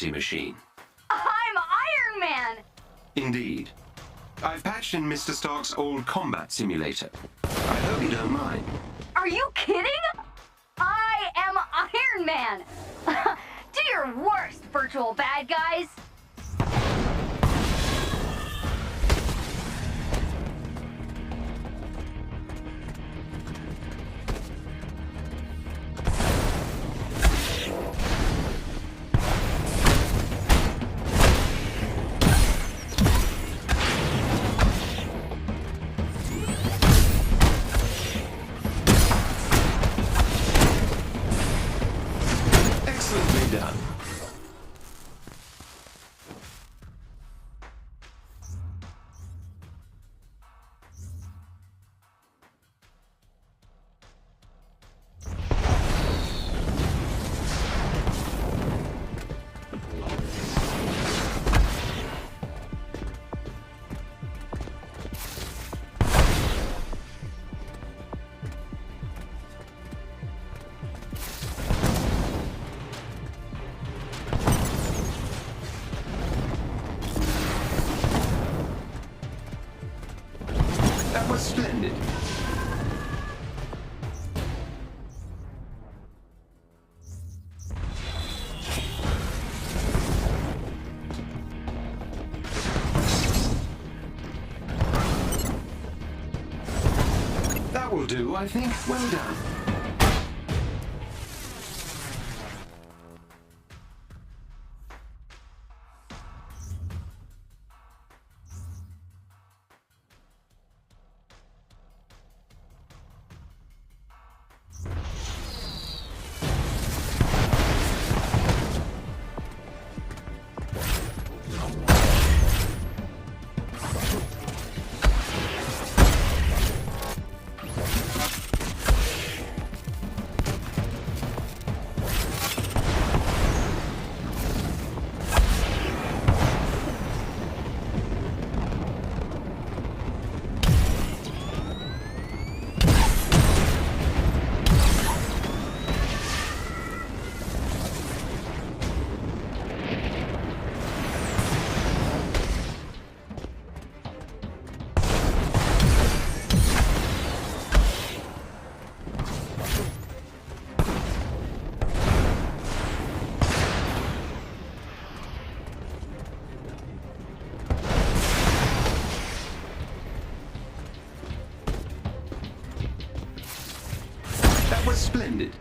machine. I'm Iron Man! Indeed. I've patched in Mr. Stark's old combat simulator. I hope you don't mind. Are you kidding? I am Iron Man! Do your worst, virtual bad guys! Excellently done. That was splendid. That will do, I think. Well done. That was splendid.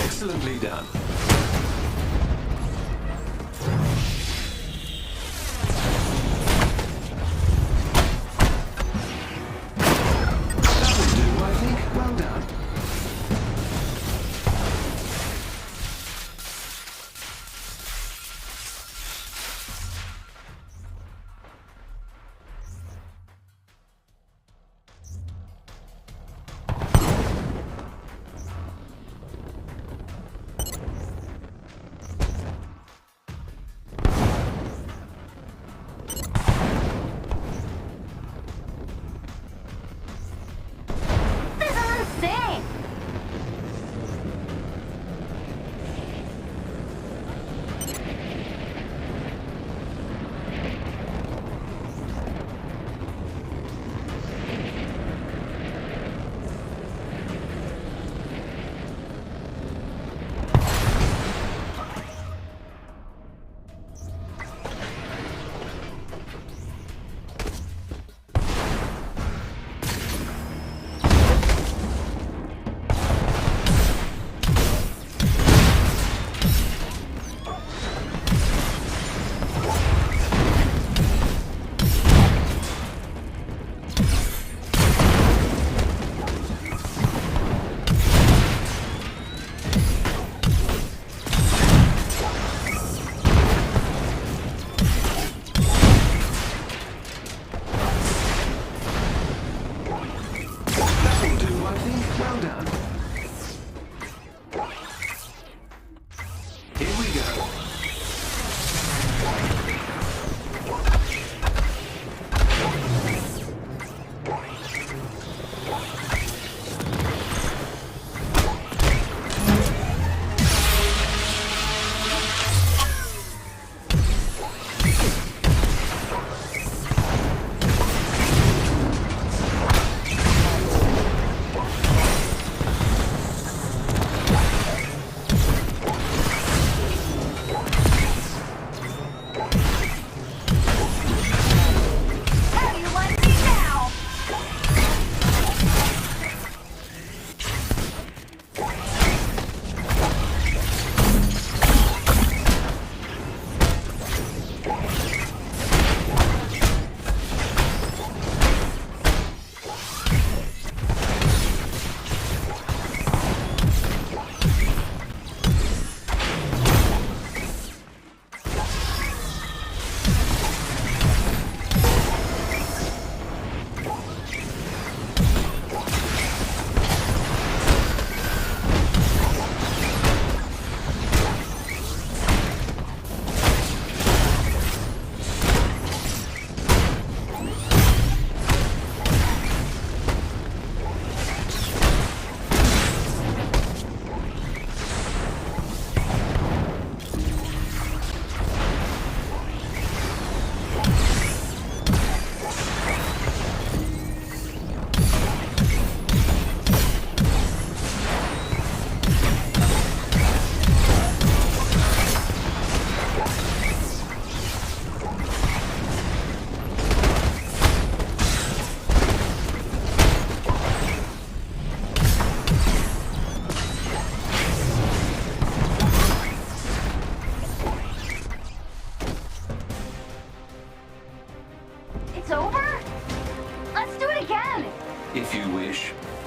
Excellently done. That will do, I think. Well done.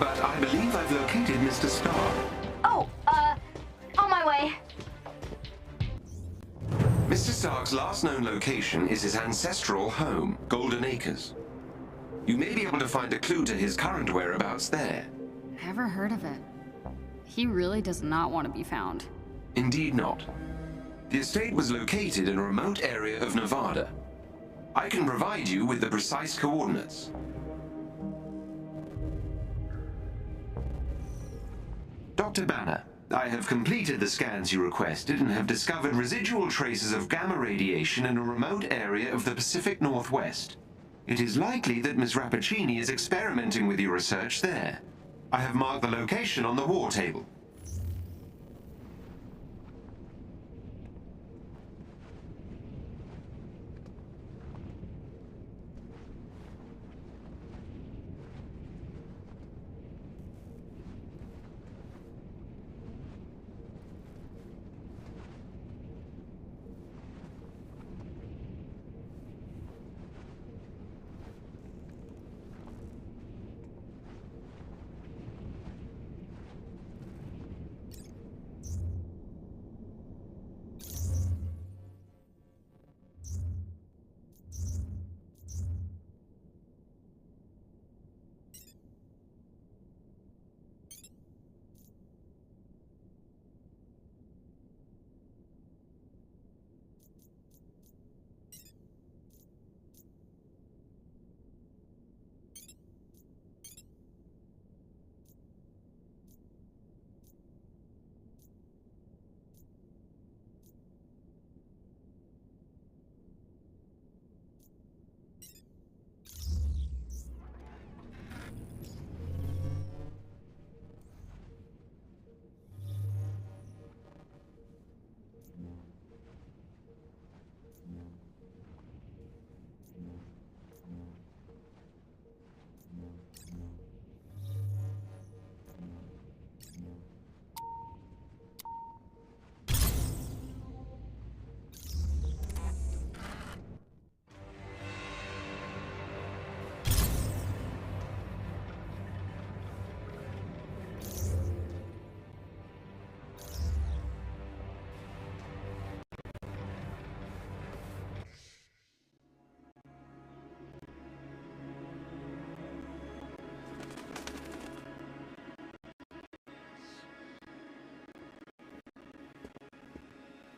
but I believe I've located Mr. Stark. Oh, on my way. Mr. Stark's last known location is his ancestral home, Golden Acres. You may be able to find a clue to his current whereabouts there. Never heard of it. He really does not want to be found. Indeed not. The estate was located in a remote area of Nevada. I can provide you with the precise coordinates. Dr. Banner, I have completed the scans you requested and have discovered residual traces of gamma radiation in a remote area of the Pacific Northwest. It is likely that Ms. Rappaccini is experimenting with your research there. I have marked the location on the war table.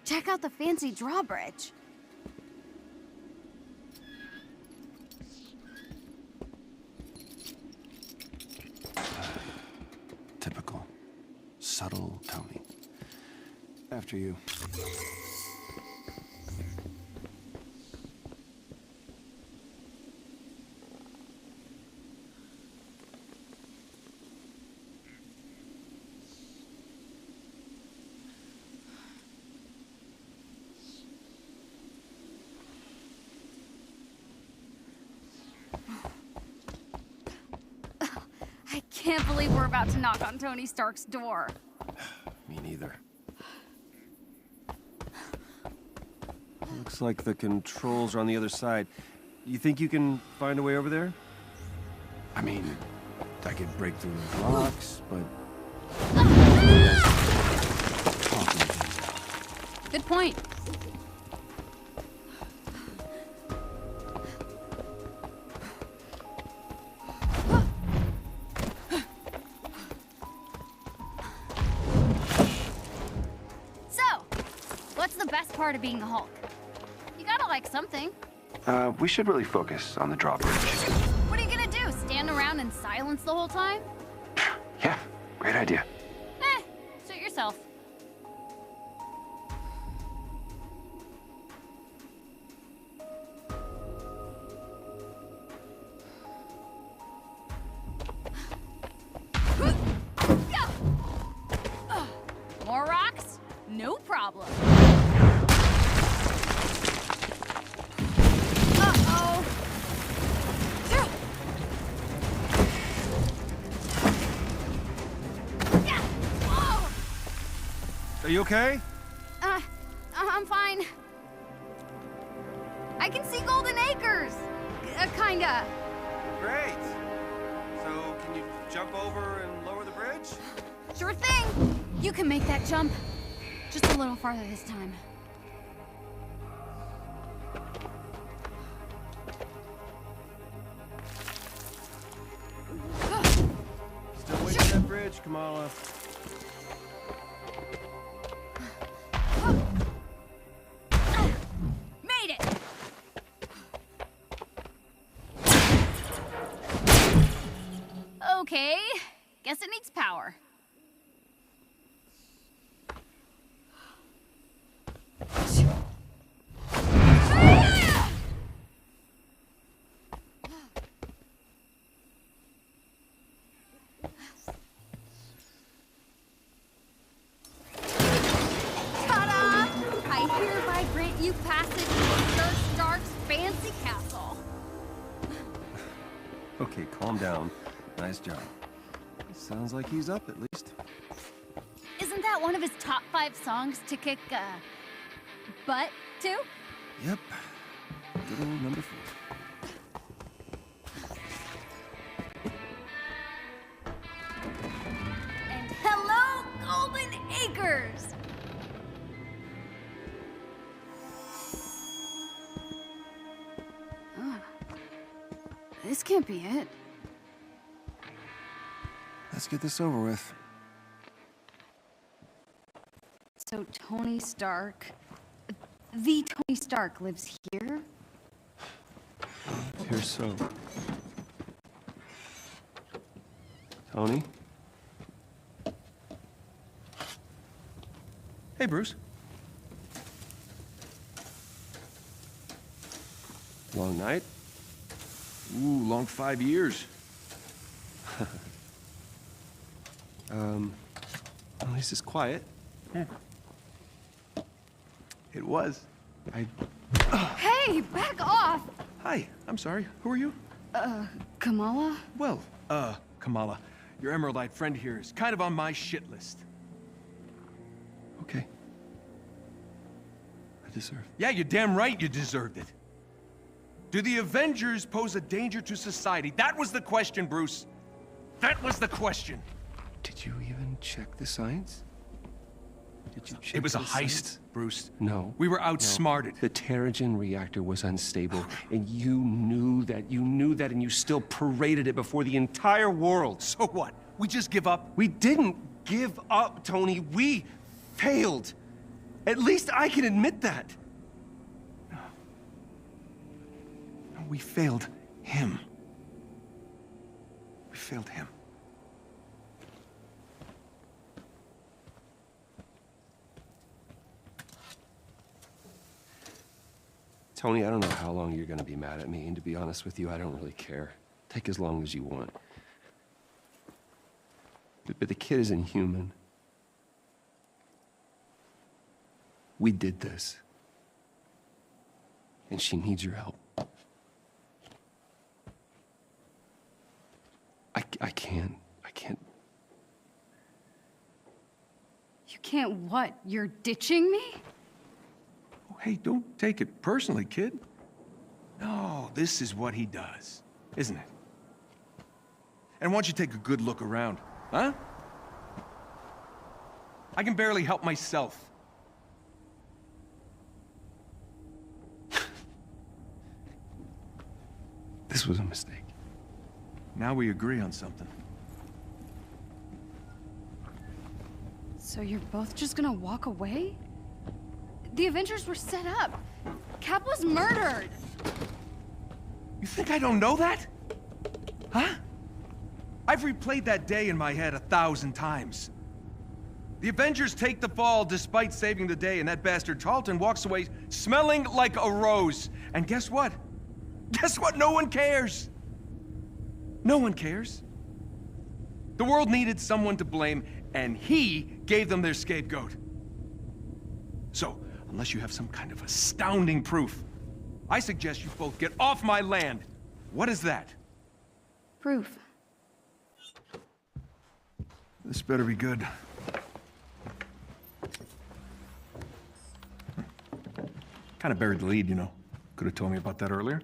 Check out the fancy drawbridge. Typical. Subtle Tony. After you. I can't believe we're about to knock on Tony Stark's door. Me neither. Looks like the controls are on the other side. You think you can find a way over there? I mean, I could break through the locks, but... Good point. What's the best part of being the Hulk? You gotta like something. We should really focus on the drawbridge. What are you gonna do? Stand around in silence the whole time? Yeah, great idea. Suit yourself. More rocks? No problem. Uh-oh. Are you okay? I'm fine. I can see Golden Acres. Kinda. Great. So, can you jump over Sure thing. You can make that jump. Just a little farther this time. Still waiting at that bridge, Kamala. Made it! Okay, guess it needs power. Ta-da! I hereby grant you passage to Sir Stark's fancy castle. Okay, calm down. Nice job. Sounds like he's up, at least. Isn't that one of his top 5 songs to kick, butt to? Yep. Good old number 4. And hello, Golden Acres! Ah, this can't be it. Let's get this over with. So Tony Stark, the Tony Stark lives here? Appears so. Tony? Hey, Bruce. Long night? Ooh, long 5 years. At least it's quiet. It was. Hey, back off! Hi, I'm sorry. Who are you? Kamala? Well, Kamala, your Emeraldite friend here is kind of on my shit list. Okay. I deserve. Yeah, you're damn right you deserved it. Do the Avengers pose a danger to society? That was the question, Bruce. That was the question. Did you even check the science? Did you check It was a the heist, science? Bruce. No. We were outsmarted. The Terrigen reactor was unstable, and you knew that, and you still paraded it before the entire world. So what? We just give up? We didn't give up, Tony. We failed. At least I can admit that. No, we failed him. We failed him. Tony, I don't know how long you're gonna be mad at me, and to be honest with you, I don't really care. Take as long as you want. But the kid isn't human. We did this. And she needs your help. I can't. You can't what? You're ditching me? Oh, hey, don't take it personally, kid. No, this is what he does, isn't it? And why don't you take a good look around, huh? I can barely help myself. This was a mistake. Now we agree on something. So you're both just gonna walk away? The Avengers were set up. Cap was murdered. You think I don't know that? Huh? I've replayed that day in my head 1,000 times. The Avengers take the fall despite saving the day, and that bastard Charlton walks away smelling like a rose. And guess what? Guess what? No one cares. No one cares. The world needed someone to blame, and he gave them their scapegoat. So, unless you have some kind of astounding proof, I suggest you both get off my land. What is that? Proof. This better be good. Kind of buried the lead, you know. Could have told me about that earlier.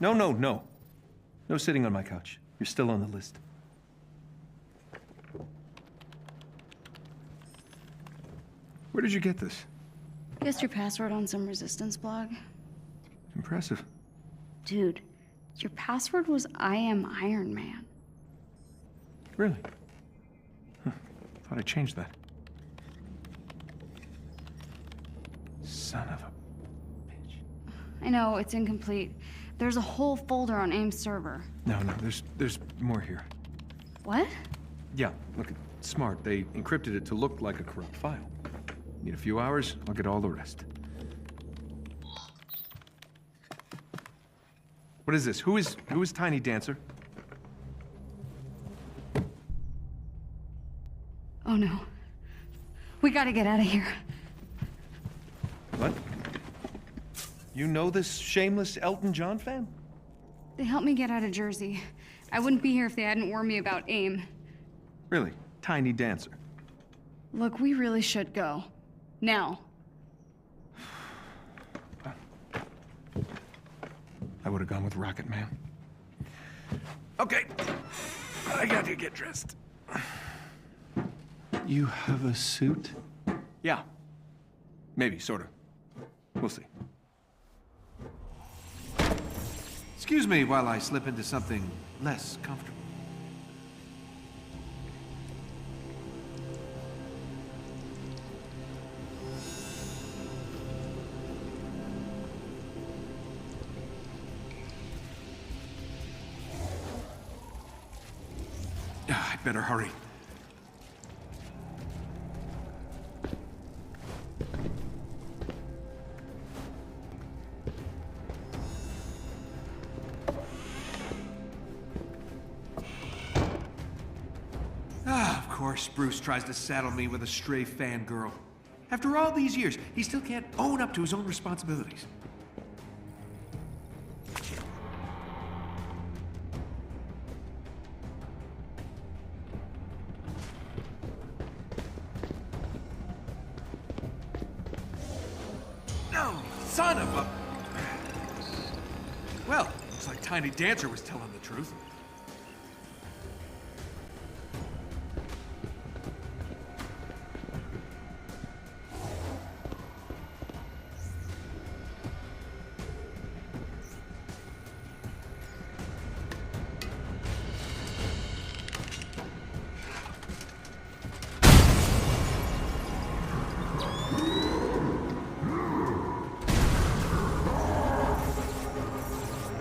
No. No sitting on my couch. You're still on the list. Where did you get this? Guessed your password on some resistance blog. Impressive. Dude, your password was I am Iron Man. Really? Huh. Thought I changed that. Son of a bitch. I know, it's incomplete. There's a whole folder on AIM's server. No, there's more here. What? Yeah, look, it's smart. They encrypted it to look like a corrupt file. Need a few hours, I'll get all the rest. What is this? Who is Tiny Dancer? Oh no. We gotta get out of here. What? You know this shameless Elton John fan? They helped me get out of Jersey. I wouldn't be here if they hadn't warned me about AIM. Really? Tiny Dancer? Look, we really should go. Now. I would have gone with Rocket Man. Okay. I gotta get dressed. You have a suit? Yeah. Maybe, sort of. We'll see. Excuse me while I slip into something less comfortable. I better hurry. Of course, Bruce tries to saddle me with a stray fangirl. After all these years, he still can't own up to his own responsibilities. No, son of a... Well, looks like Tiny Dancer was telling the truth.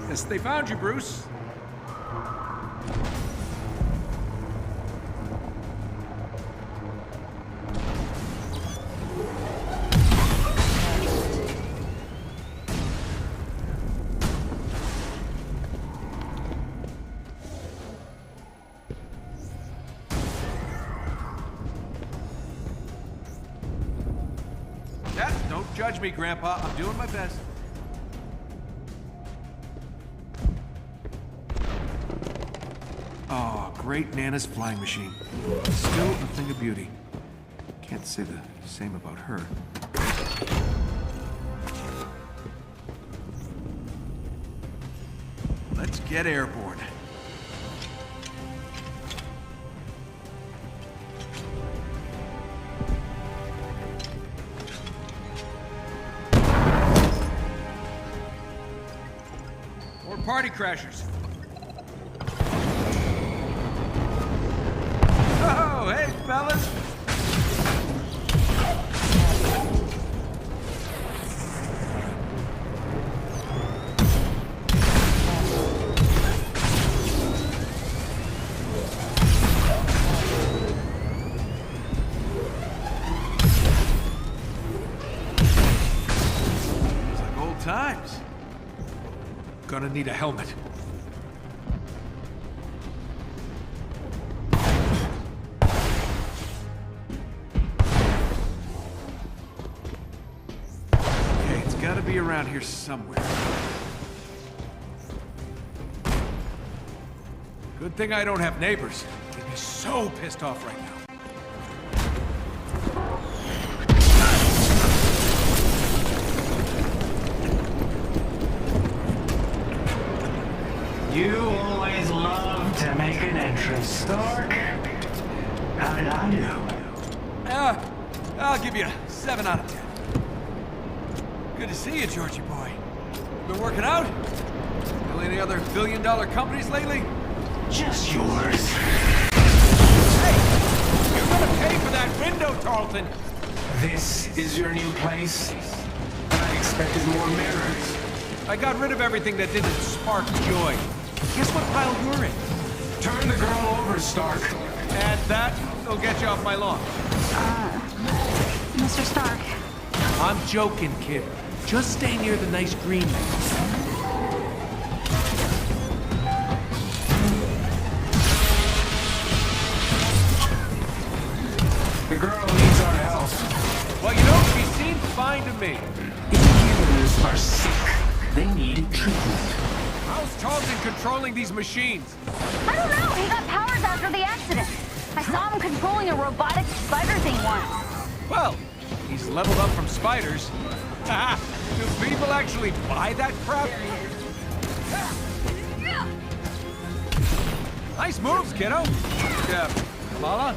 Yes, they found you, Bruce. Yeah, don't judge me, Grandpa. I'm doing my best. Oh, great Nana's flying machine. Still a thing of beauty. Can't say the same about her. Let's get airborne. More party crashers. Oh, hey, fellas! It's like old times. Gonna need a helmet. Okay, it's gotta be around here somewhere. Good thing I don't have neighbors. They'd be so pissed off right now. You always love to make an entrance, Stark. How did I do? I'll give you 7 out of 10. Good to see you, Georgie boy. Been working out? Still any other billion-dollar companies lately? Just yours. Hey! You're gonna pay for that window, Tarleton! This is your new place? I expected more mirrors. I got rid of everything that didn't spark joy. Guess what pile you're in? Turn the girl over, Stark. And that'll get you off my lawn. Mr. Stark. I'm joking, kid. Just stay near the nice green things. The girl needs our help. Well, you know, she seemed fine to me. Inhumans are sick. They need treatment. How's Tarleton controlling these machines? I don't know. He got powers after the accident. I saw him controlling a robotic spider thing once. Well, he's leveled up from spiders. Haha, do people actually buy that crap? Nice moves, kiddo. Yeah, Lala?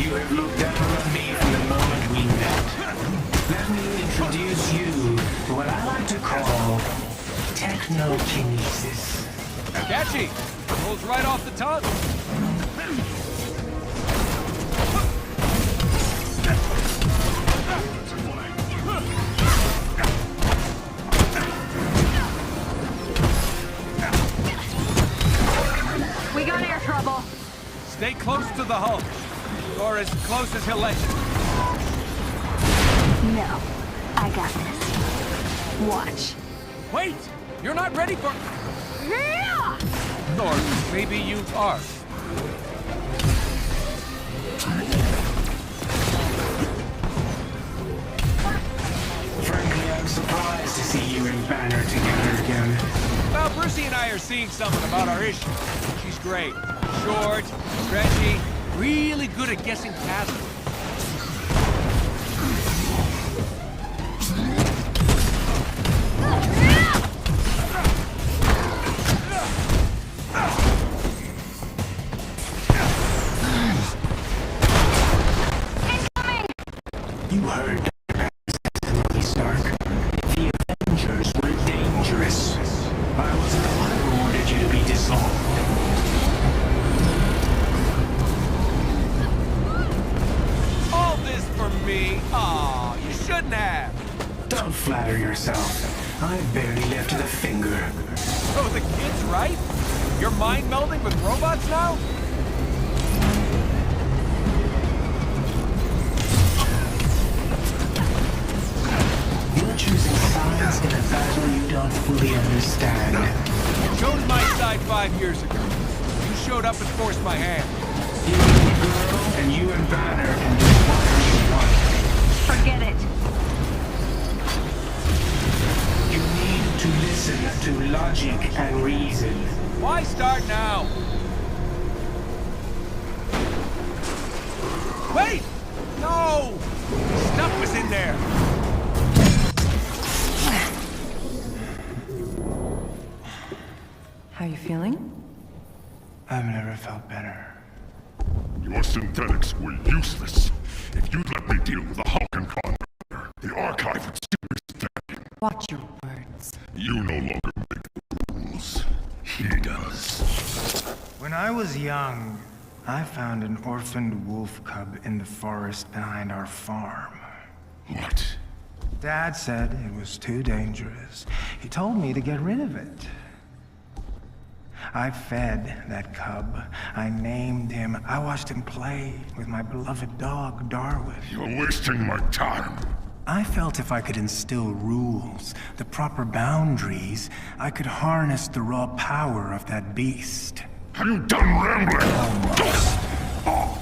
You have looked down on me from the moment we met. Let me introduce you to what I like to call technokinesis. Catchy. Rolls right off the tongue. We got air trouble. Stay close to the Hulk. Or as close as he'll let you. No. I got this. Watch. Wait! You're not ready for... Yeah! Or maybe you are. Frankly, I'm surprised to see you and Banner together again. Well, Brucey and I are seeing something about our issue. She's great. Short, stretchy, really good at guessing passwords. You heard Dr. Stark. The Avengers were dangerous. I was the one who ordered you to be dissolved. All this for me? Aw, you shouldn't have. Don't flatter yourself. I've barely lifted a finger. Oh, the kid's right? You're mind melding with robots now? You're choosing sides in a battle you don't fully understand. I chose my side 5 years ago. You showed up and forced my hand. You and the girl, and you and Banner can do whatever you want. Forget it. You need to listen to logic and reason. Why start now? Wait! No! Stuff was in there! How you feeling? I've never felt better. Your synthetics were useless. If you'd let me deal with the Hulk and Conrad, the Archive would still be standing. Watch your words. You no longer make the rules. He does. When I was young, I found an orphaned wolf cub in the forest behind our farm. What? Dad said it was too dangerous. He told me to get rid of it. I fed that cub. I named him. I watched him play with my beloved dog, Darwin. You're wasting my time. I felt if I could instill rules, the proper boundaries, I could harness the raw power of that beast. Have you done rambling? Almost.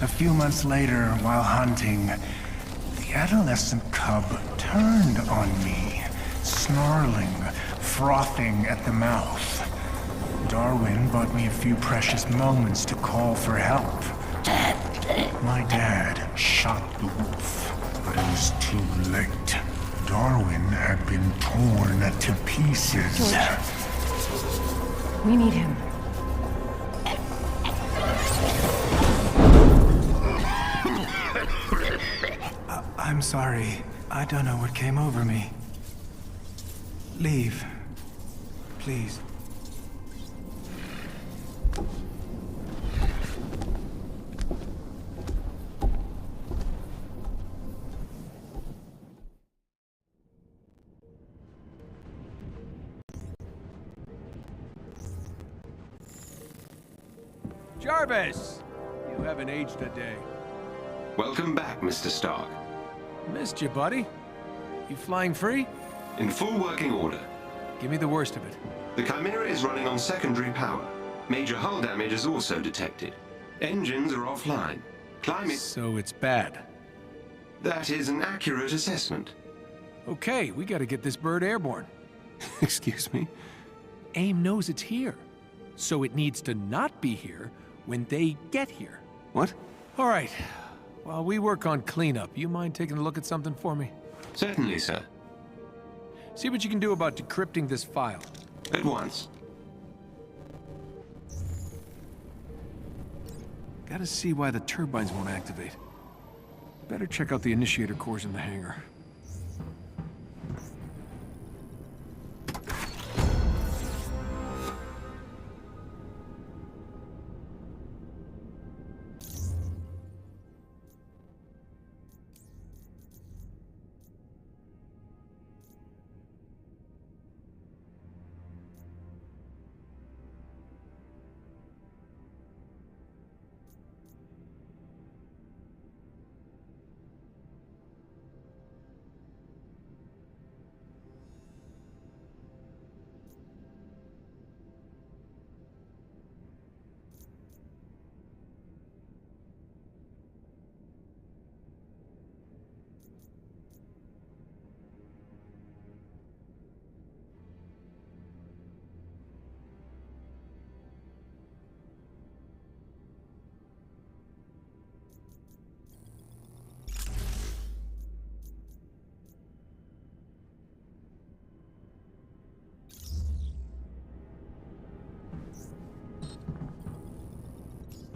A few months later, while hunting, the adolescent cub turned on me, snarling, frothing at the mouth. Darwin bought me a few precious moments to call for help. My dad shot the wolf, but it was too late. Darwin had been torn to pieces. We need him. I'm sorry. I don't know what came over me. Leave. Please. Jarvis! You haven't aged a day. Welcome back, Mr. Stark. Missed you, buddy. You flying free? In full working order. Give me the worst of it. The Chimera is running on secondary power. Major hull damage is also detected. Engines are offline. Climate... So it's bad. That is an accurate assessment. Okay, we gotta get this bird airborne. Excuse me? AIM knows it's here, so it needs to not be here when they get here. What? All right. While we work on cleanup, you mind taking a look at something for me? Certainly, sir. See what you can do about decrypting this file. At once. Gotta see why the turbines won't activate. Better check out the initiator cores in the hangar.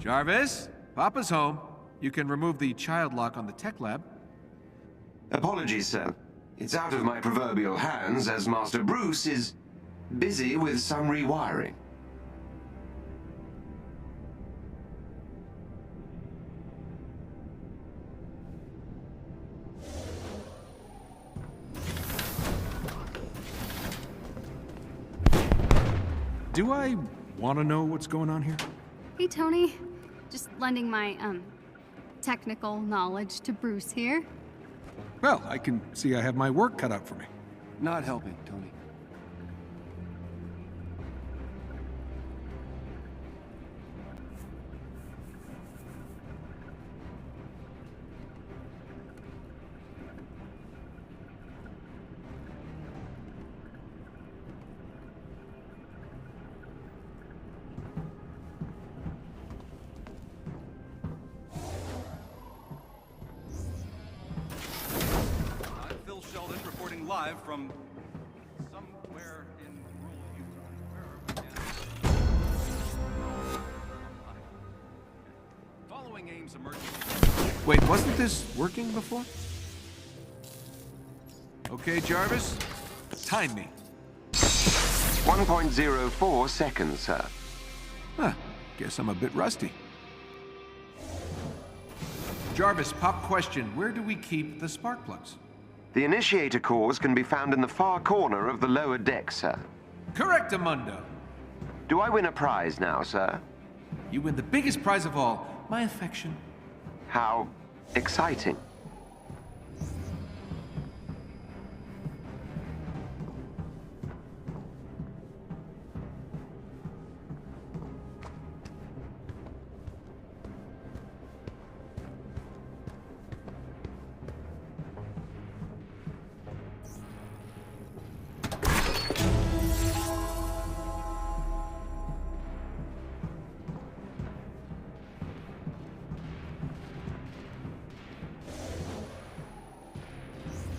Jarvis, Papa's home. You can remove the child lock on the tech lab. Apologies, sir. It's out of my proverbial hands as Master Bruce is busy with some rewiring. Do I want to know what's going on here? Hey, Tony. Just lending my, technical knowledge to Bruce here. Well, I can see I have my work cut out for me. Not helping, Tony. Live from somewhere in rural Utah. Following AIM's emergency. Wait, wasn't this working before? Okay, Jarvis, time me. 1.04 seconds, sir. Huh, guess I'm a bit rusty. Jarvis, pop question. Where do we keep the spark plugs? The initiator cores can be found in the far corner of the lower deck, sir. Correctamundo. Do I win a prize now, sir? You win the biggest prize of all, my affection. How exciting.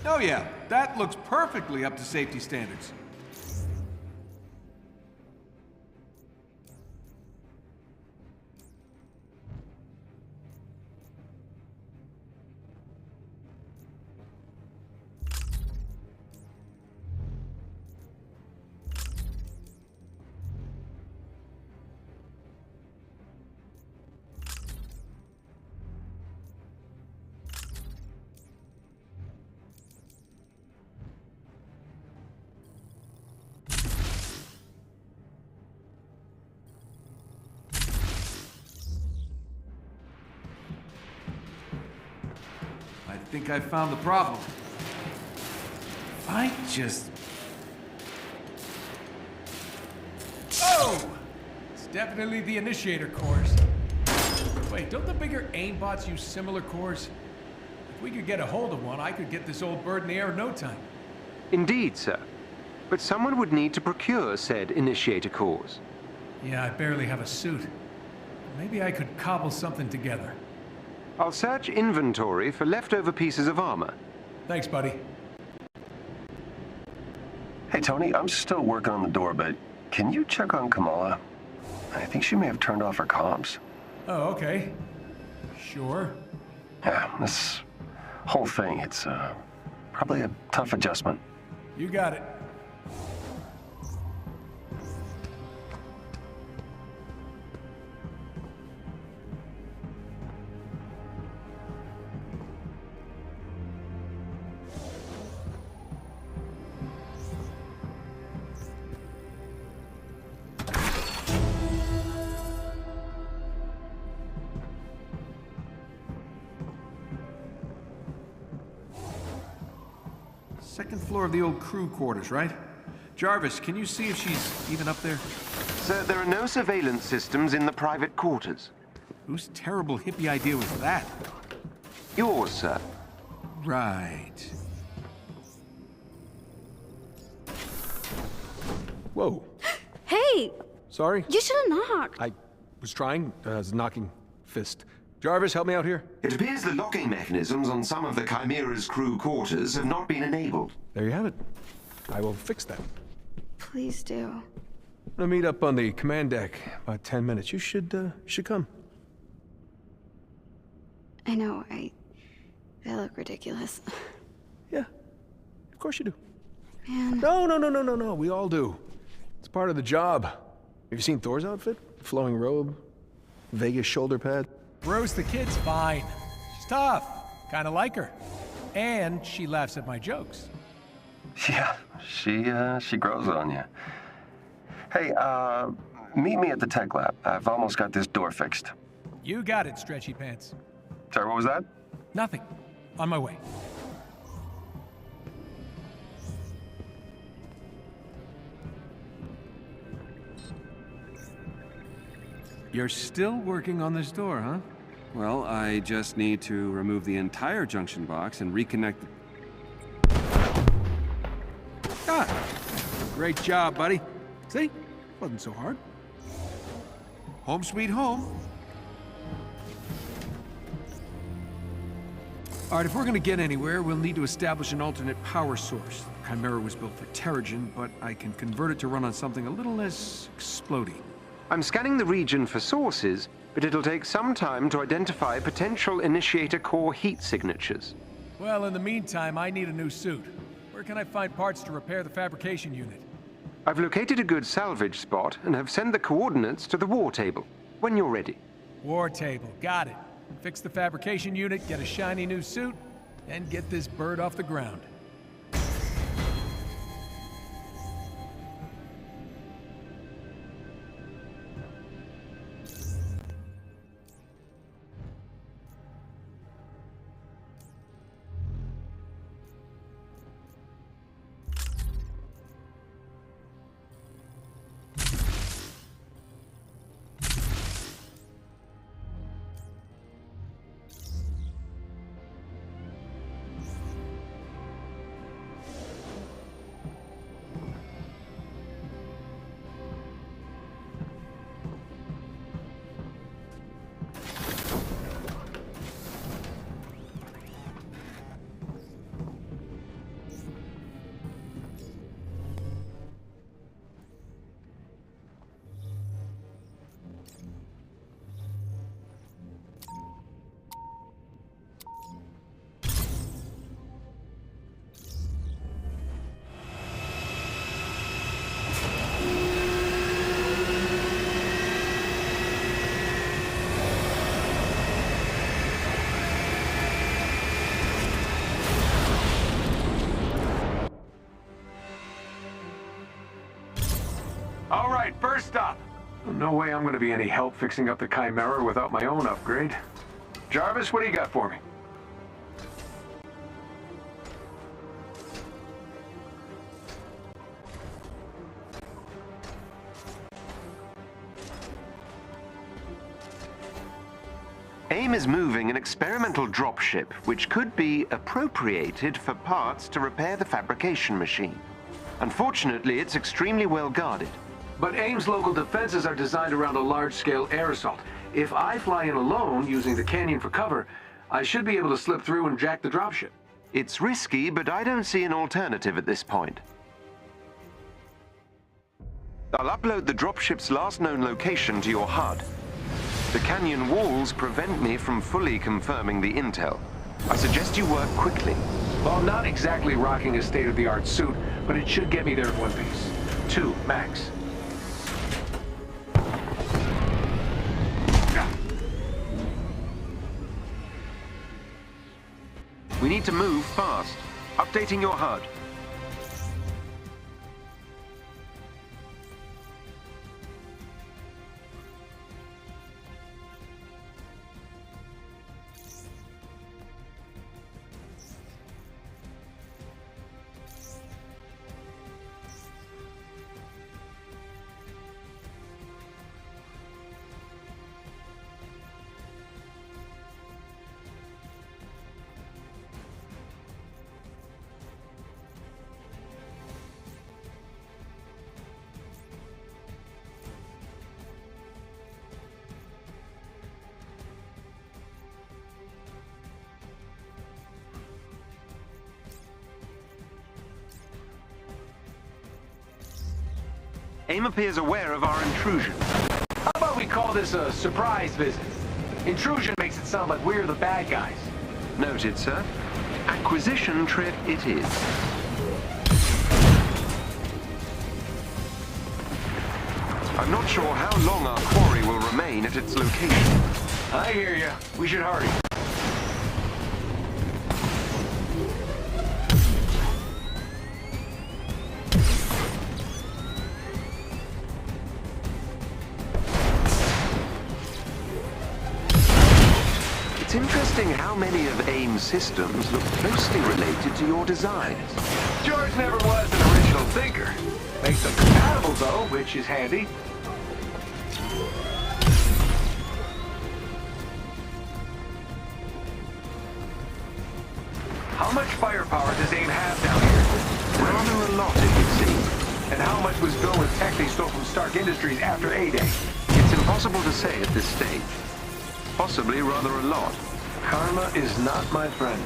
Oh yeah, that looks perfectly up to safety standards. think I found the problem. I just... Oh! It's definitely the initiator cores. Wait, don't the bigger aimbots use similar cores? If we could get a hold of one, I could get this old bird in the air in no time. Indeed, sir. But someone would need to procure said initiator cores. Yeah, I barely have a suit. Maybe I could cobble something together. I'll search inventory for leftover pieces of armor. Thanks, buddy. Hey, Tony, I'm still working on the door, but can you check on Kamala? I think she may have turned off her comms. Oh, okay. Sure. Yeah, this whole thing, it's probably a tough adjustment. You got it. Second floor of the old crew quarters, right? Jarvis, can you see if she's even up there? Sir, there are no surveillance systems in the private quarters. Whose terrible hippie idea was that? Yours, sir. Right. Whoa. Hey! Sorry? You should have knocked. I was trying. I was knocking fist. Jarvis, help me out here. It appears the locking mechanisms on some of the Chimera's crew quarters have not been enabled. There you have it. I will fix that. Please do. I'll meet up on the command deck. About 10 minutes. You should come. I know, I look ridiculous. Yeah. Of course you do. Man. No. We all do. It's part of the job. Have you seen Thor's outfit? Flowing robe, Vegas shoulder pad. Rose the kid's fine. She's tough. Kinda like her. And she laughs at my jokes. Yeah, she grows on you. Hey, meet me at the tech lab. I've almost got this door fixed. You got it, stretchy pants. Sorry, what was that? Nothing. On my way. You're still working on this door, huh? Well, I just need to remove the entire junction box and reconnect the... Ah! Great job, buddy. See? Wasn't so hard. Home sweet home. All right, if we're gonna get anywhere, we'll need to establish an alternate power source. Chimera was built for Terrigen, but I can convert it to run on something a little less explodey. I'm scanning the region for sources, but it'll take some time to identify potential initiator core heat signatures. Well, in the meantime, I need a new suit. Where can I find parts to repair the fabrication unit? I've located a good salvage spot and have sent the coordinates to the war table. When you're ready. War table, got it. Fix the fabrication unit, get a shiny new suit, and get this bird off the ground. All right, first up. No way I'm gonna be any help fixing up the Chimera without my own upgrade. Jarvis, what do you got for me? AIM is moving an experimental dropship, which could be appropriated for parts to repair the fabrication machine. Unfortunately, it's extremely well guarded. But AIM's local defenses are designed around a large-scale air assault. If I fly in alone, using the canyon for cover, I should be able to slip through and jack the dropship. It's risky, but I don't see an alternative at this point. I'll upload the dropship's last known location to your HUD. The canyon walls prevent me from fully confirming the intel. I suggest you work quickly. Well, I'm not exactly rocking a state-of-the-art suit, but it should get me there in one piece. 2, max. We need to move fast. Updating your HUD. AIM appears aware of our intrusion. How about we call this a surprise visit? Intrusion makes it sound like we're the bad guys. Noted, sir. Acquisition trip it is. I'm not sure how long our quarry will remain at its location. I hear you. We should hurry. It's interesting how many of AIM's systems look closely related to your designs. George never was an original thinker. Makes them compatible, though, which is handy. How much firepower does AIM have down here? Rather a lot, it would seem. And how much was built with tech they stole from Stark Industries after A-Day? It's impossible to say at this stage. Possibly rather a lot. Karma is not my friend.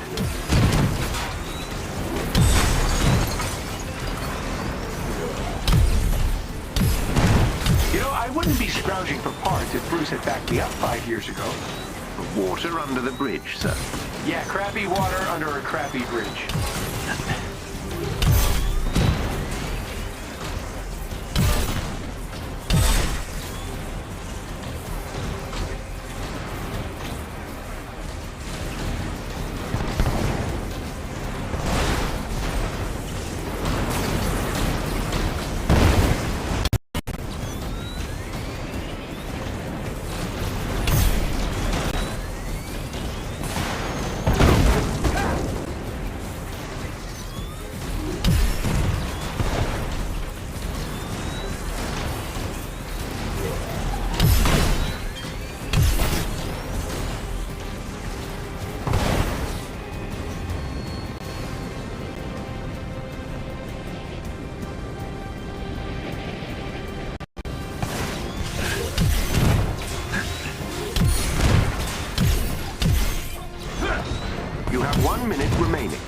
You know, I wouldn't be scrounging for parts if Bruce had backed me up 5 years ago. Water under the bridge, sir. Yeah, crappy water under a crappy bridge. You have 1 minute remaining.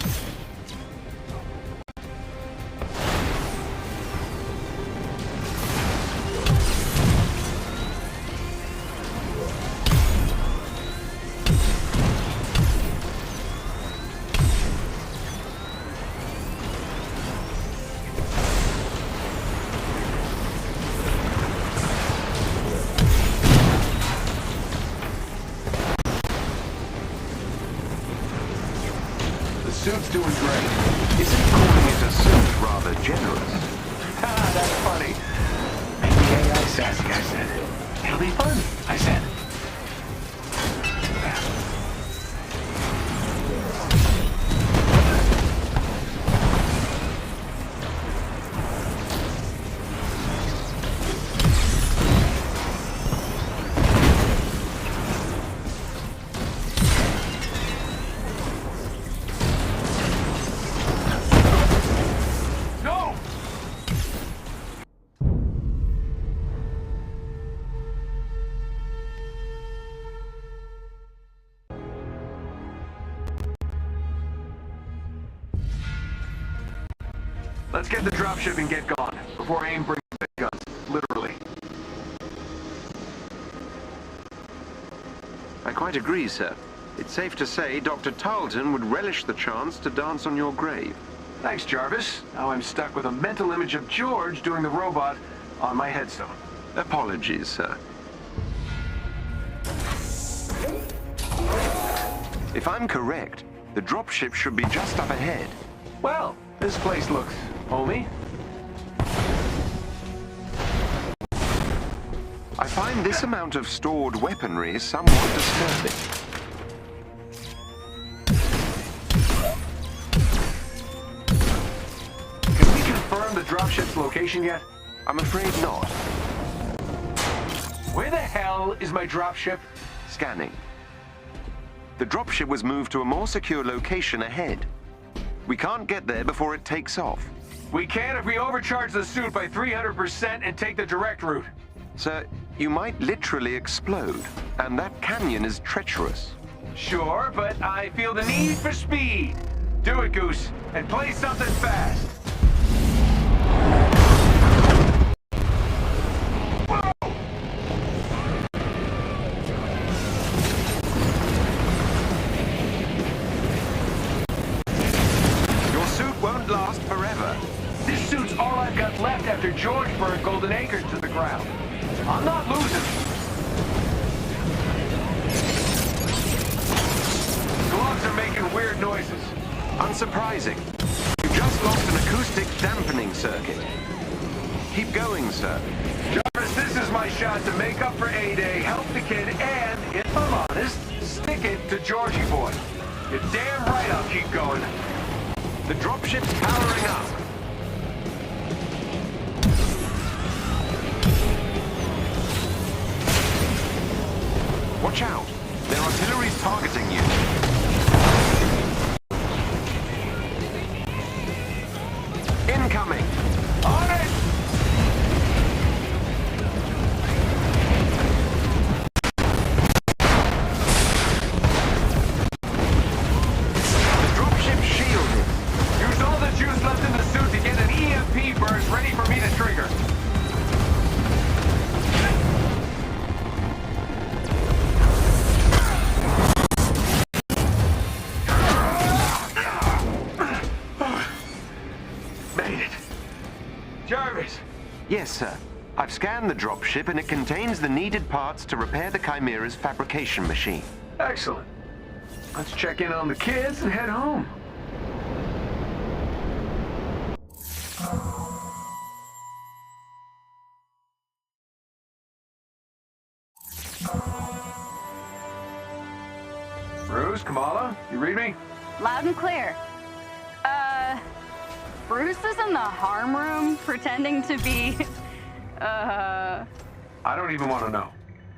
The suit's doing great. Isn't calling it a suit rather generous? Ah, that's funny. Maybe AI sassy, I said. It'll be fun, I said. Let's get the dropship and get gone, before AIM brings big guns, literally. I quite agree, sir. It's safe to say Dr. Tarleton would relish the chance to dance on your grave. Thanks, Jarvis. Now I'm stuck with a mental image of George doing the robot on my headstone. Apologies, sir. If I'm correct, the dropship should be just up ahead. Well, this place looks homey. I find this amount of stored weaponry somewhat disturbing. Can we confirm the dropship's location yet? I'm afraid not. Where the hell is my dropship? Scanning. The dropship was moved to a more secure location ahead. We can't get there before it takes off. We can if we overcharge the suit by 300% and take the direct route. Sir, you might literally explode, and that canyon is treacherous. Sure, but I feel the need for speed. Do it, Goose, and play something fast. Last forever. This suit's all I've got left after George burned Golden Acres to the ground. I'm not losing. Gloves are making weird noises. Unsurprising. You just lost an acoustic dampening circuit. Keep going, sir. Jarvis, this is my shot to make up for A-Day, help the kid, and, if I'm honest, stick it to Georgie boy. You're damn right I'll keep going. The dropship's powering up. Watch out. Their artillery's targeting you. Incoming. On it! Juice left in the suit to get an EMP burst ready for me to trigger. Made it. Jarvis. Yes, sir. I've scanned the dropship and it contains the needed parts to repair the Chimera's fabrication machine. Excellent. Let's check in on the kids and head home. Bruce, Kamala, you read me? Loud and clear. Bruce is in the harm room pretending to be, I don't even want to know.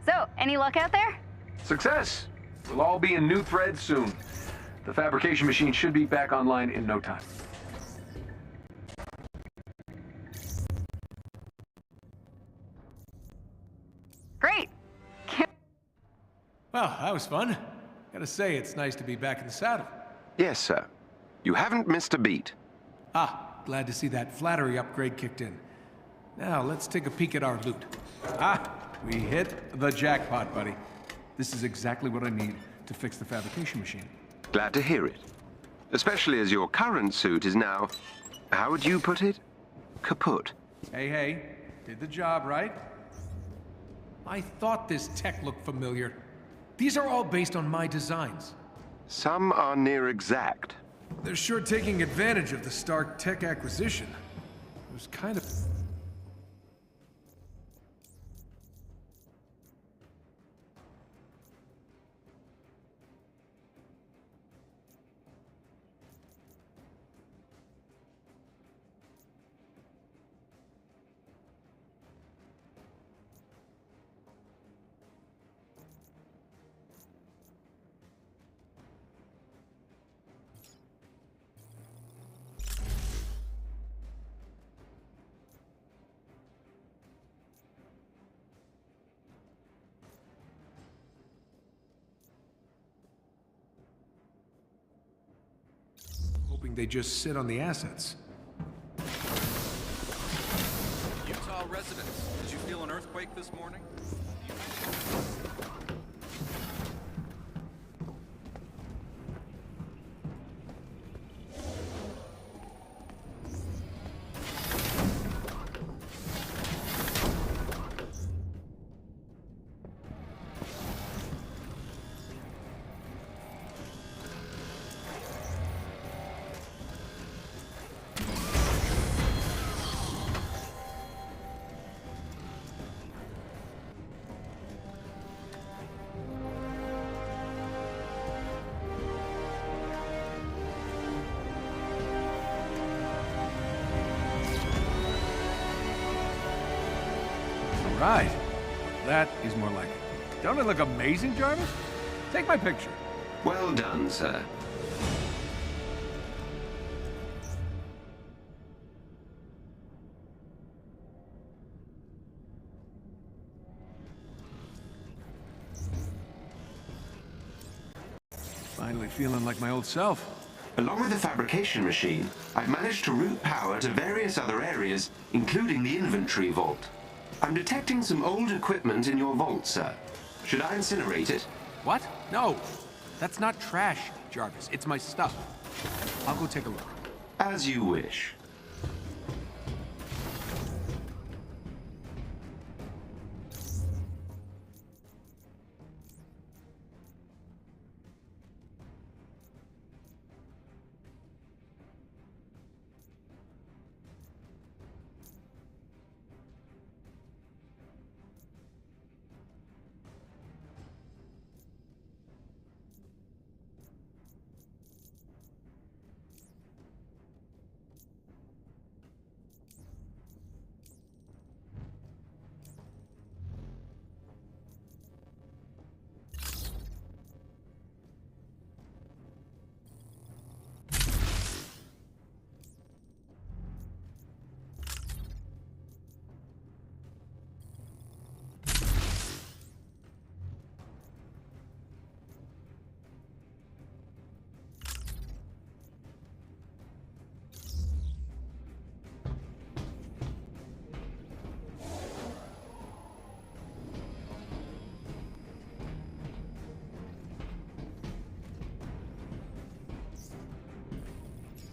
So, any luck out there? Success. We'll all be in new threads soon. The fabrication machine should be back online in no time. Great. Well, that was fun. Gotta say, it's nice to be back in the saddle. Yes, sir. You haven't missed a beat. Ah, glad to see that flattery upgrade kicked in. Now, let's take a peek at our loot. Ah, we hit the jackpot, buddy. This is exactly what I need to fix the fabrication machine. Glad to hear it. Especially as your current suit is now, how would you put it? Kaput. Hey, did the job, right? I thought this tech looked familiar. These are all based on my designs. Some are near exact. They're sure taking advantage of the Stark tech acquisition. It was kind of... Hoping they just sit on the assets. earthquake this morning? Right. That is more like it. Don't it look amazing, Jarvis? Take my picture. Well done, sir. Finally feeling like my old self. Along with the fabrication machine, I've managed to route power to various other areas, including the inventory vault. I'm detecting some old equipment in your vault, sir. Should I incinerate it? What? No. That's not trash, Jarvis. It's my stuff. I'll go take a look. As you wish.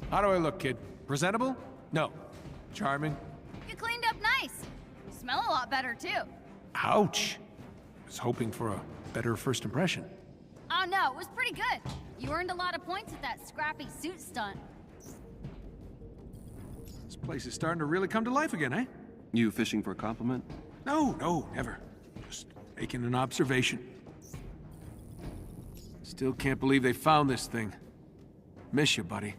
How do I look, kid? Presentable? No. Charming? You cleaned up nice. You smell a lot better, too. Ouch. I was hoping for a better first impression. Oh, no, it was pretty good. You earned a lot of points with that scrappy suit stunt. This place is starting to really come to life again, eh? You fishing for a compliment? No, never. Just making an observation. Still can't believe they found this thing. Miss you, buddy.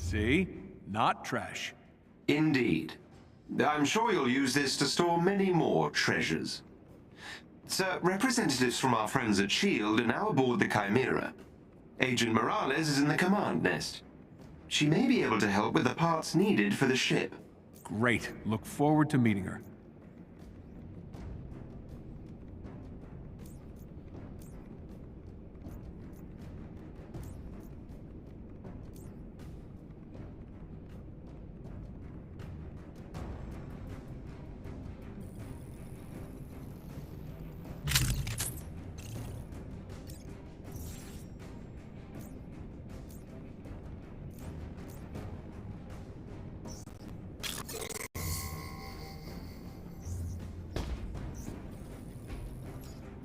See? Not trash. Indeed. I'm sure you'll use this to store many more treasures. Sir, representatives from our friends at S.H.I.E.L.D. are now aboard the Chimera. Agent Morales is in the command nest. She may be able to help with the parts needed for the ship. Great. Look forward to meeting her.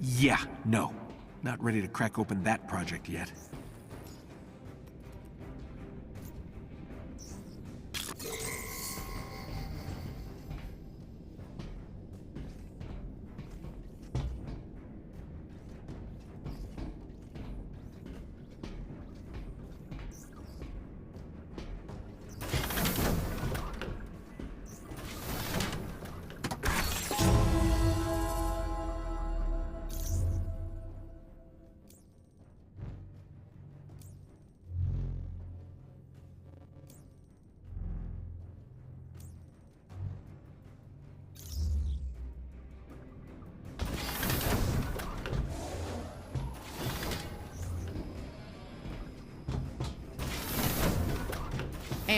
Yeah, no. Not ready to crack open that project yet.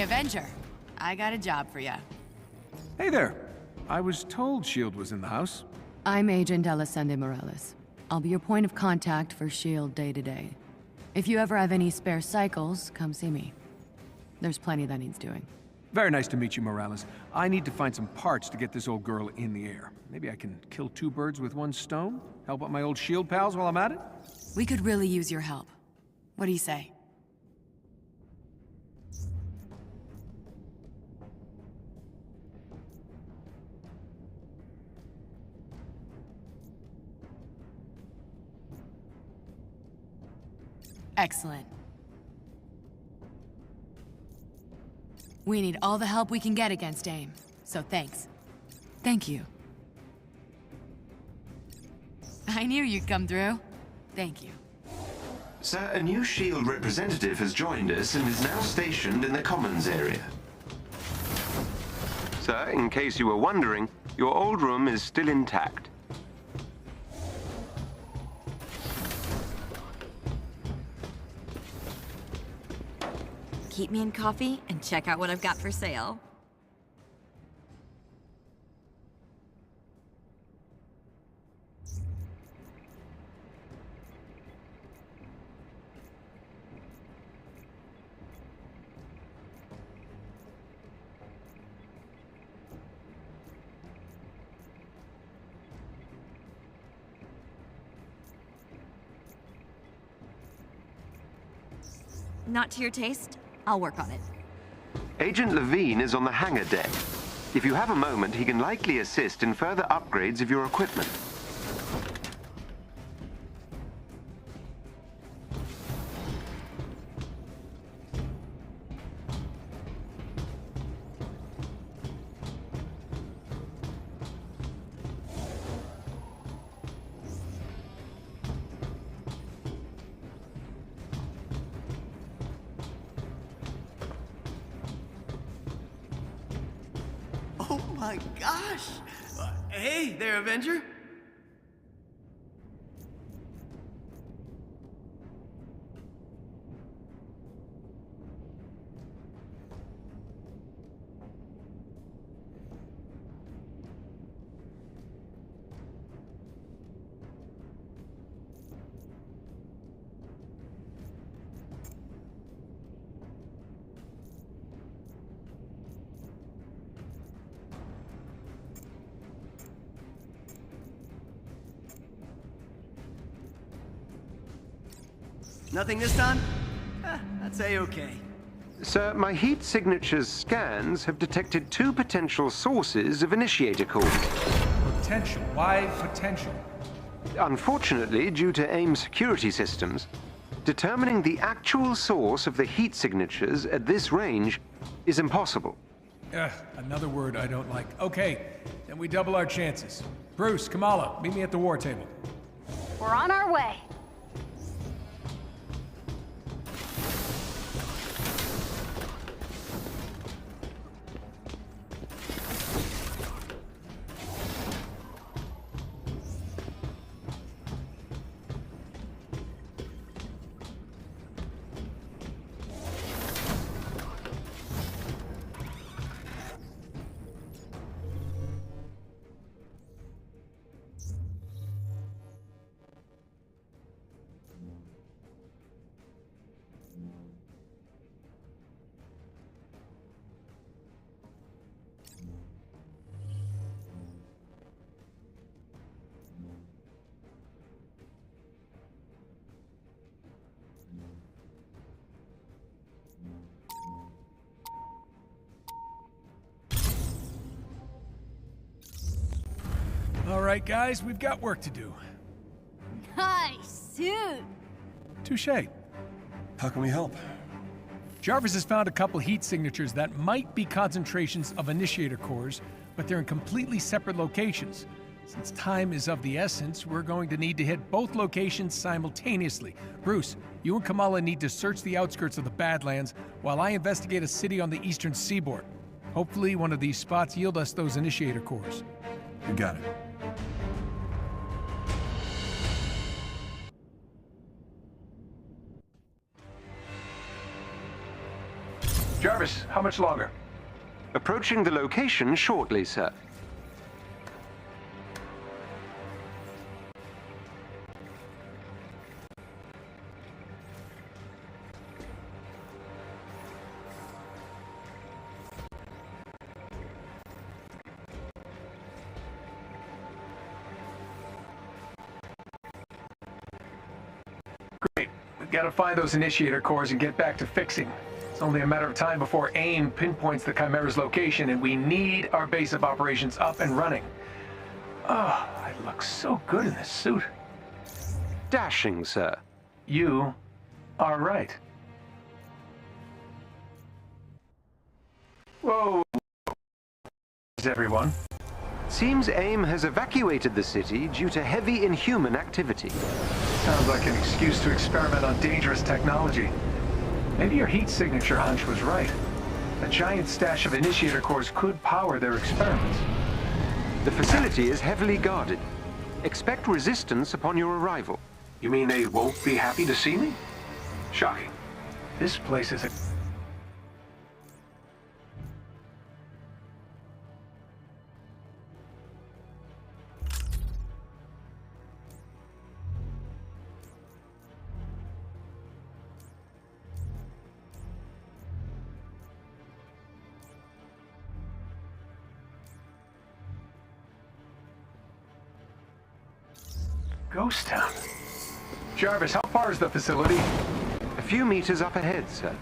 Avenger. I got a job for ya. Hey there. I was told S.H.I.E.L.D. was in the house. I'm Agent Elisande Morales. I'll be your point of contact for S.H.I.E.L.D. day to day. If you ever have any spare cycles, come see me. There's plenty that needs doing. Very nice to meet you, Morales. I need to find some parts to get this old girl in the air. Maybe I can kill two birds with one stone? Help out my old S.H.I.E.L.D. pals while I'm at it? We could really use your help. What do you say? Excellent. We need all the help we can get against AIM, so thanks. Thank you. I knew you'd come through. Thank you. Sir, a new S.H.I.E.L.D. representative has joined us and is now stationed in the Commons area. Sir, in case you were wondering, your old room is still intact. Keep me in coffee and check out what I've got for sale. Not to your taste? I'll work on it. Agent Levine is on the hangar deck. If you have a moment, he can likely assist in further upgrades of your equipment. Oh my gosh! Hey there, Avenger! Nothing this time? That's A-okay. Sir, my heat signature's scans have detected two potential sources of initiator cores. Potential? Why potential? Unfortunately, due to AIM security systems, determining the actual source of the heat signatures at this range is impossible. Another word I don't like. Okay, then we double our chances. Bruce, Kamala, meet me at the war table. We're on our way. All right, guys, we've got work to do. Nice suit. Touché. How can we help? Jarvis has found a couple heat signatures that might be concentrations of initiator cores, but they're in completely separate locations. Since time is of the essence, we're going to need to hit both locations simultaneously. Bruce, you and Kamala need to search the outskirts of the Badlands while I investigate a city on the eastern seaboard. Hopefully one of these spots yield us those initiator cores. You got it. Jarvis, how much longer? Approaching the location shortly, sir. Great. We've got to find those initiator cores and get back to fixing. It's only a matter of time before AIM pinpoints the Chimera's location, and we need our base of operations up and running. Oh, I look so good in this suit. Dashing, sir. You are right. Whoa. Is everyone? Seems AIM has evacuated the city due to heavy inhuman activity. Sounds like an excuse to experiment on dangerous technology. Maybe your heat signature hunch was right. A giant stash of initiator cores could power their experiments. The facility is heavily guarded. Expect resistance upon your arrival. You mean they won't be happy to see me? Shocking. This place is a... ghost town. Jarvis, how far is the facility? A few meters up ahead, sir.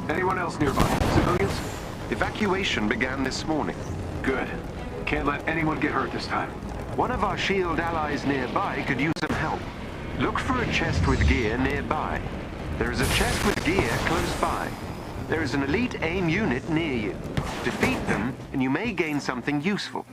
Anyone else nearby? Civilians? Evacuation began this morning. Good. Can't let anyone get hurt this time. One of our SHIELD allies nearby could use some help. Look for a chest with gear nearby. There is a chest with gear close by. There is an elite AIM unit near you. Defeat them, and you may gain something useful.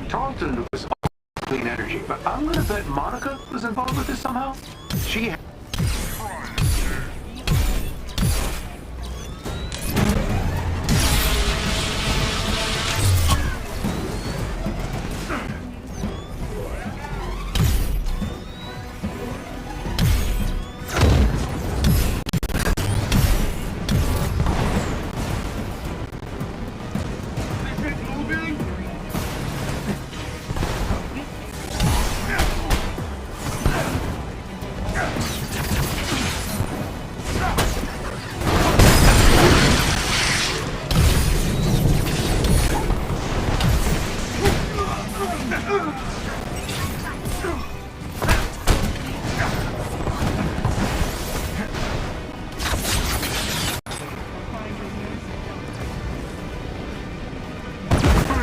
Tarleton was all clean energy, but I'm gonna bet Monica was involved with this somehow. She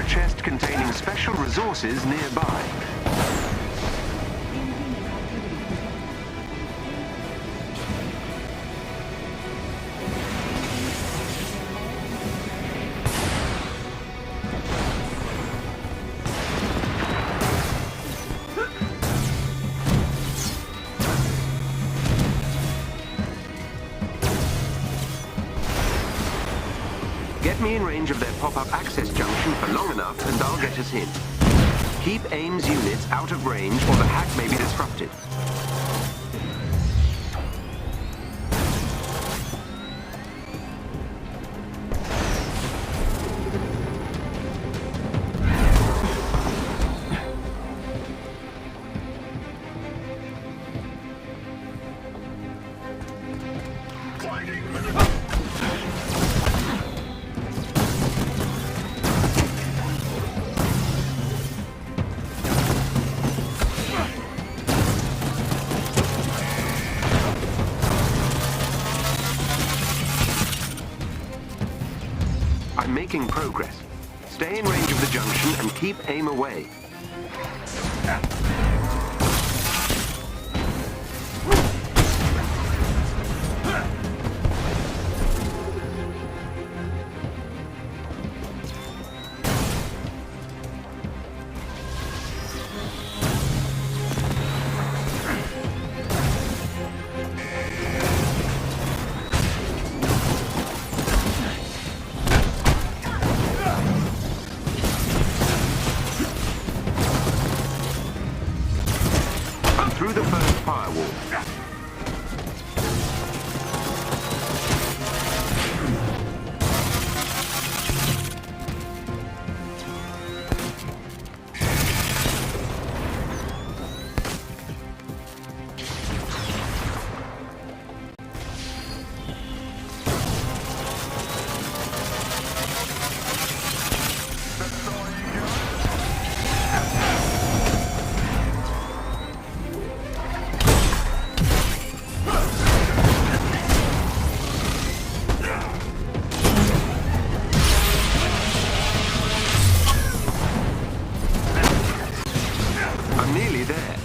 chest containing special resources nearby. Get me in range of their pop-up access junction for long enough, and I'll get us in. Keep AIM's units out of range, or the hack may be disrupted. I'm making progress. Stay in range of the junction and keep aim away. Through the first firewall. I'm nearly there.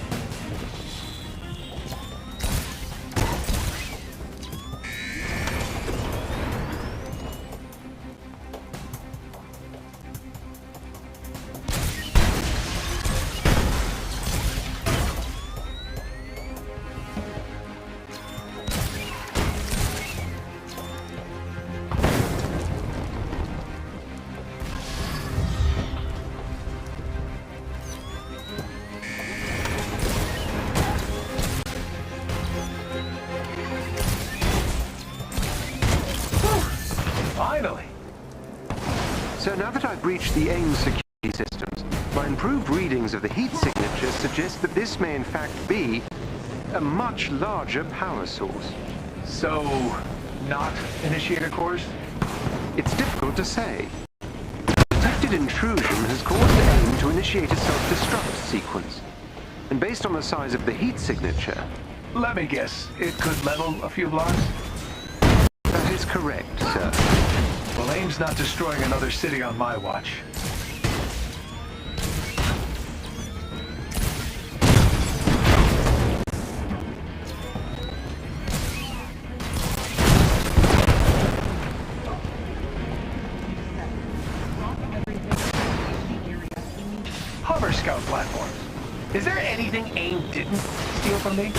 Finally! So now that I've breached the AIM security systems, my improved readings of the heat signature suggest that this may in fact be a much larger power source. So, not initiator cores? It's difficult to say. Detected intrusion has caused AIM to initiate a self-destruct sequence. And based on the size of the heat signature... Let me guess, it could level a few blocks? That is correct, sir. Well, AIM's not destroying another city on my watch. Hover scout platforms. Is there anything AIM didn't steal from me?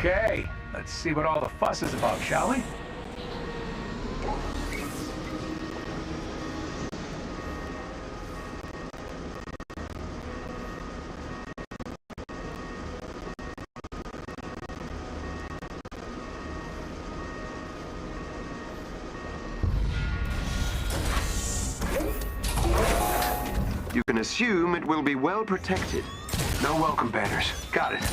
Okay, let's see what all the fuss is about, shall we? You can assume it will be well protected. No welcome banners. Got it.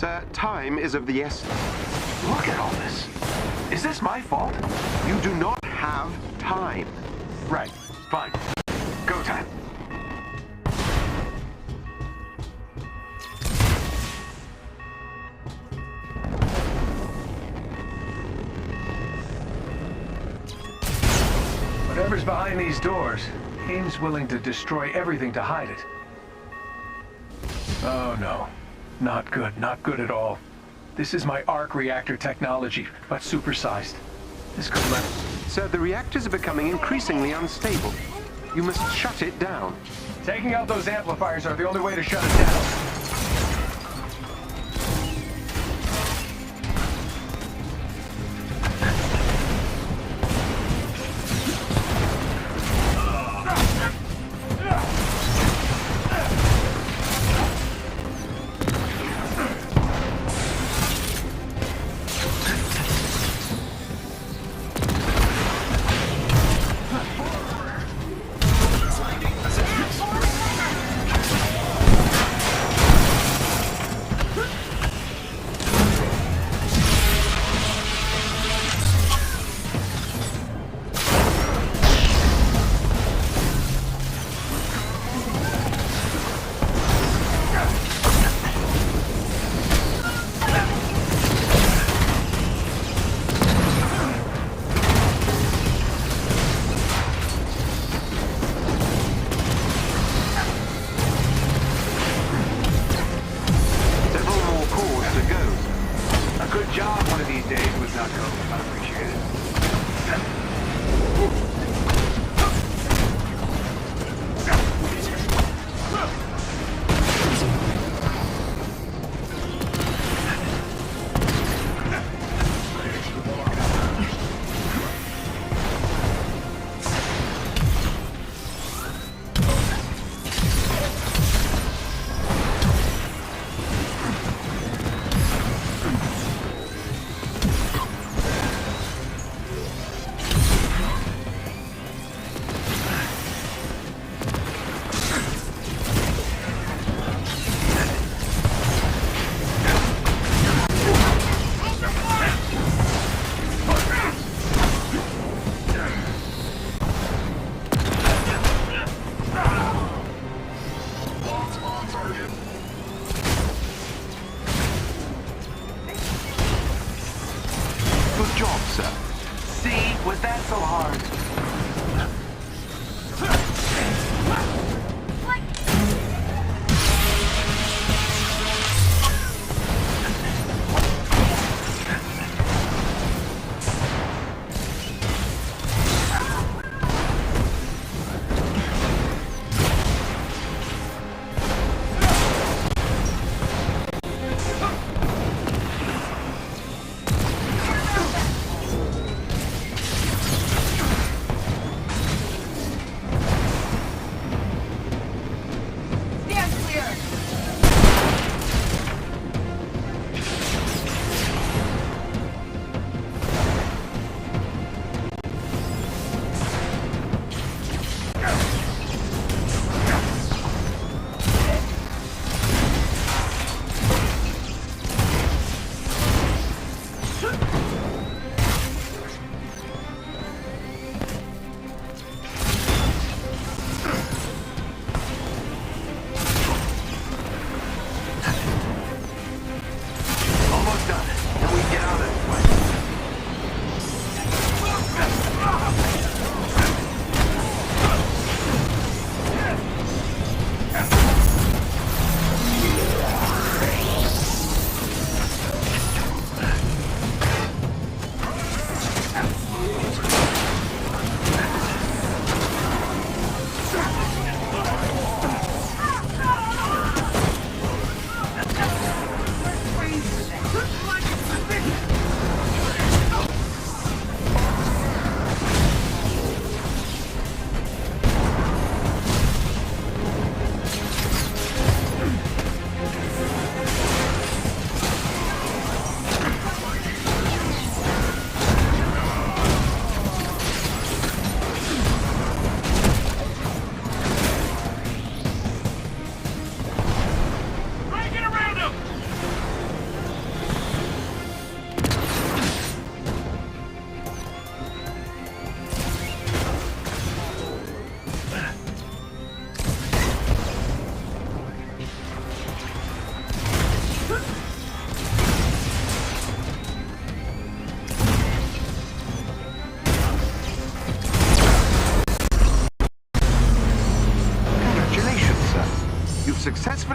Sir, time is of the essence. Look at all this. Is this my fault? You do not have time. Right. Fine. Go time. Whatever's behind these doors, AIM's willing to destroy everything to hide it. Oh no. Not good, not good at all. This is my arc reactor technology, but supersized. This could let... Sir, the reactors are becoming increasingly unstable. You must shut it down. Taking out those amplifiers are the only way to shut it down.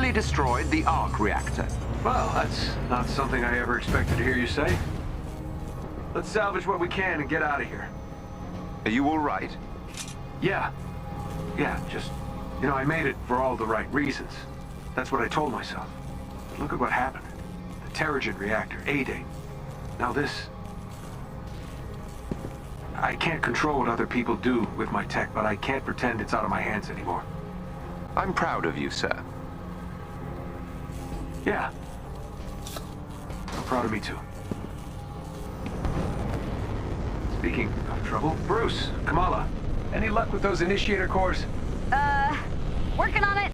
successfully destroyed the arc reactor. Well, that's not something I ever expected to hear you say. Let's salvage what we can and get out of here. Are you all right? Yeah. Yeah, just, I made it for all the right reasons. That's what I told myself. Look at what happened. The Terrigen reactor, A-Day. Now this. I can't control what other people do with my tech, but I can't pretend it's out of my hands anymore. I'm proud of you, sir. Yeah. I'm proud of me too. Speaking of trouble, Bruce, Kamala, any luck with those initiator cores? Working on it.